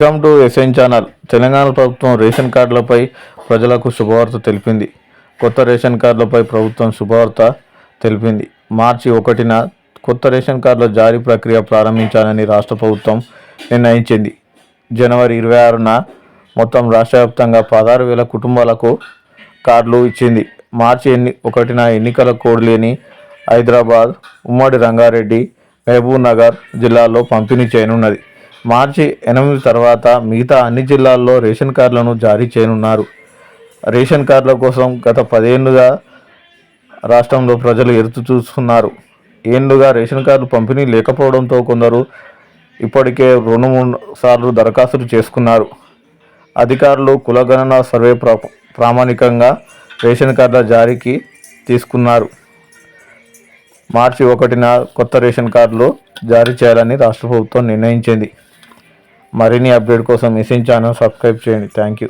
Welcome to SN channel. Telangana ప్రభుత్వం ration కార్డులపై ప్రజలకు శుభవార్త తెలిపింది. కొత్త రేషన్ కార్డులపై ప్రభుత్వం శుభవార్త తెలిపింది. మార్చి 1న కొత్త రేషన్ కార్డుల జారీ ప్రక్రియ ప్రారంభించాలని రాష్ట్ర ప్రభుత్వం నిర్ణయించింది. జనవరి 26న మొత్తం రాష్ట్ర వ్యాప్తంగా 16,000 కుటుంబాలకు కార్డులు ఇచ్చింది. మార్చి 1న ఎన్నికల కోడ్ లేని హైదరాబాద్, ఉమ్మడి రంగారెడ్డి, మహబూబ్ నగర్ జిల్లాల్లో పంపిణీ చేయనున్నది. మార్చి 8 తర్వాత మిగతా అన్ని జిల్లాల్లో రేషన్ కార్డులను జారీ చేయనున్నారు. రేషన్ కార్డుల కోసం గత 10 ఏళ్లుగా రాష్ట్రంలో ప్రజలు ఎదురు చూస్తున్నారు. ఏళ్లుగా రేషన్ కార్డులు పంపిణీ లేకపోవడంతో కొందరు ఇప్పటికే 2-3 సార్లు దరఖాస్తులు చేసుకున్నారు. అధికారులు కులగణన సర్వే ప్రామాణికంగా రేషన్ కార్డుల జారీకి తీసుకున్నారు. మార్చి 1న కొత్త రేషన్ కార్డులు జారీ చేయాలని రాష్ట్ర ప్రభుత్వం నిర్ణయించింది. మరిన్ని అప్డేట్ కోసం ఎస్ఎన్ ఛానల్ సబ్స్క్రైబ్ చేయండి. Thank you.